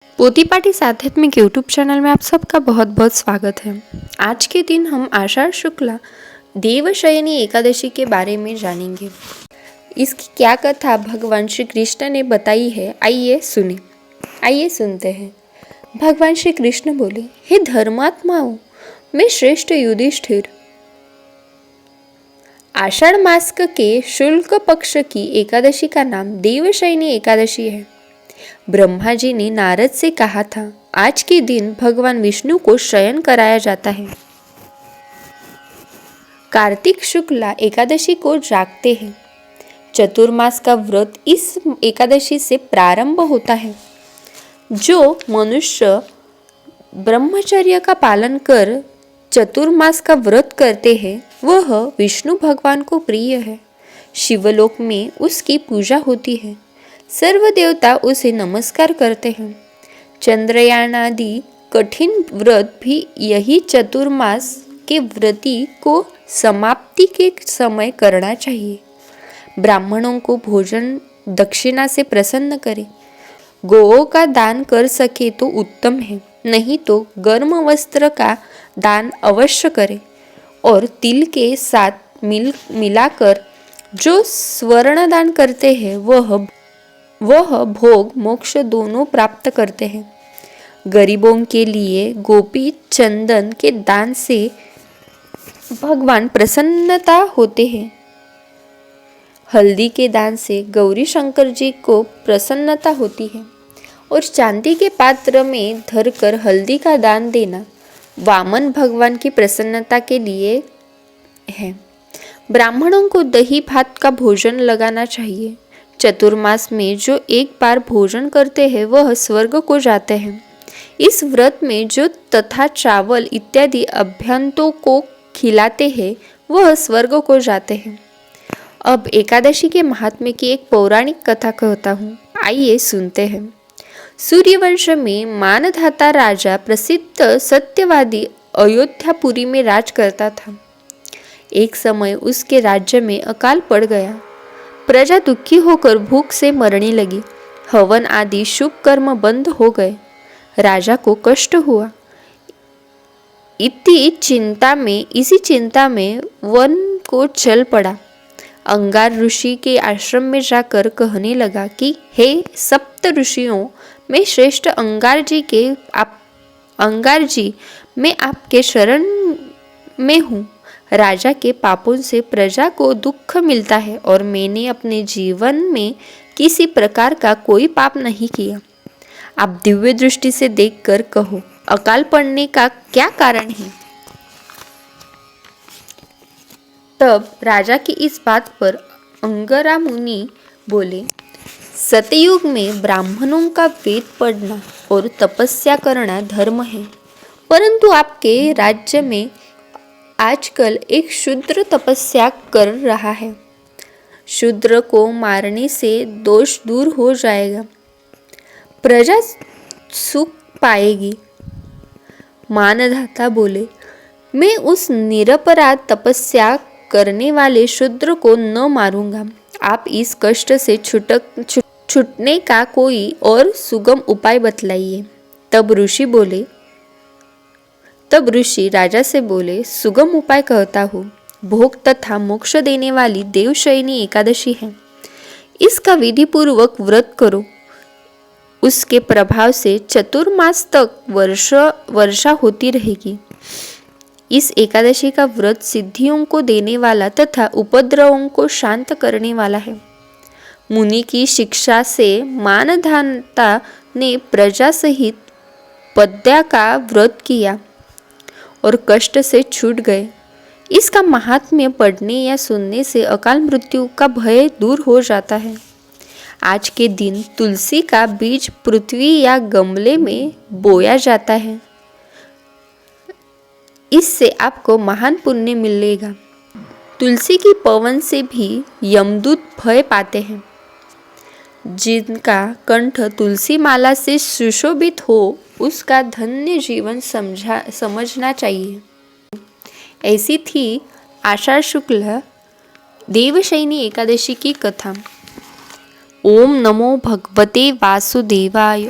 पोथी पाठी आध्यात्मिक यूट्यूब चैनल में आप सबका बहुत बहुत स्वागत है। आज के दिन हम आषाढ़ शुक्ला देवशयनी एकादशी के बारे में जानेंगे। इसकी क्या कथा भगवान श्री कृष्ण ने बताई है, आइए सुनते हैं। भगवान श्री कृष्ण बोले, हे धर्मात्माओं, मैं श्रेष्ठ युधिष्ठिर, आषाढ़ मास के शुक्ल पक्ष की एकादशी का नाम देवशयनी एकादशी है। ब्रह्मा जी ने नारद से कहा था, आज के दिन भगवान विष्णु को शयन कराया जाता है। कार्तिक शुक्ला एकादशी को जागते हैं। चतुर्मास का व्रत इस एकादशी से प्रारंभ होता है। जो मनुष्य ब्रह्मचर्य का पालन कर चतुर्मास का व्रत करते हैं वह विष्णु भगवान को प्रिय है। शिवलोक में उसकी पूजा होती है। सर्व देवता उसे नमस्कार करते हैं। चंद्रयान आदि कठिन व्रत भी यही चतुर्मास के व्रती को समाप्ति के समय करना चाहिए। ब्राह्मणों को भोजन दक्षिणा से प्रसन्न करें। गोओं का दान कर सके तो उत्तम है, नहीं तो गर्म वस्त्र का दान अवश्य करें। और तिल के साथ मिलाकर जो स्वर्ण दान करते हैं वह भोग मोक्ष दोनों प्राप्त करते हैं। गरीबों के लिए गोपी चंदन के दान से भगवान प्रसन्नता होते हैं। हल्दी के दान से गौरी शंकर जी को प्रसन्नता होती है। और चांदी के पात्र में धरकर हल्दी का दान देना वामन भगवान की प्रसन्नता के लिए है। ब्राह्मणों को दही भात का भोजन लगाना चाहिए। चतुर्मास में जो एक बार भोजन करते हैं वह स्वर्ग को जाते हैं। इस व्रत में जो तथा चावल इत्यादि अभ्यंतों को खिलाते हैं वह स्वर्ग को जाते हैं। अब एकादशी के महात्म्य की एक पौराणिक कथा कहता हूँ, आइए सुनते हैं। सूर्यवंश में मानधाता राजा प्रसिद्ध सत्यवादी अयोध्यापुरी में राज करता था। एक समय उसके राज्य में अकाल पड़ गया। प्रजा दुखी होकर भूख से मरने लगी। हवन आदि शुभ कर्म बंद हो गए। राजा को कष्ट हुआ। इसी चिंता में वन को चल पड़ा। अंगार ऋषि के आश्रम में जाकर कहने लगा कि हे सप्त ऋषियों में श्रेष्ठ अंगार जी, मैं आपके शरण में हूँ। राजा के पापों से प्रजा को दुख मिलता है और मैंने अपने जीवन में किसी प्रकार का कोई पाप नहीं किया। आप दिव्य दृष्टि से देखकर कहो, अकाल पड़ने का क्या कारण है। तब राजा की इस बात पर अंगरा मुनि बोले, सतयुग में ब्राह्मणों का वेद पढ़ना और तपस्या करना धर्म है, परंतु आपके राज्य में आजकल एक शूद्र तपस्या कर रहा है। शूद्र को मारने से दोष दूर हो जाएगा, प्रजा सुख पाएगी। मानधाता बोले, मैं उस निरपराध तपस्या करने वाले शूद्र को न मारूंगा। आप इस कष्ट से छूटने का कोई और सुगम उपाय बतलाइए। तब ऋषि राजा से बोले, सुगम उपाय कहता हूँ। भोग तथा मोक्ष देने वाली देवशयनी एकादशी है। इसका विधि पूर्वक व्रत करो। उसके प्रभाव से चतुर्मास तक वर्षा होती रहेगी। इस एकादशी का व्रत सिद्धियों को देने वाला तथा उपद्रवों को शांत करने वाला है। मुनि की शिक्षा से मानधाता ने प्रजा सहित पद्या का व्रत किया और कष्ट से छूट गए। इसका महात्म्य पढ़ने या सुनने से अकाल मृत्यु का भय दूर हो जाता है। आज के दिन तुलसी का बीज पृथ्वी या गमले में बोया जाता है। इससे आपको महान पुण्य मिलेगा। तुलसी की पवन से भी यमदूत भय पाते हैं। जिनका कंठ तुलसी माला से सुशोभित हो उसका धन्य जीवन समझना चाहिए। ऐसी थी आषाढ़ शुक्ल देवशयनी एकादशी की कथा। ओम नमो भगवते वासुदेवाय।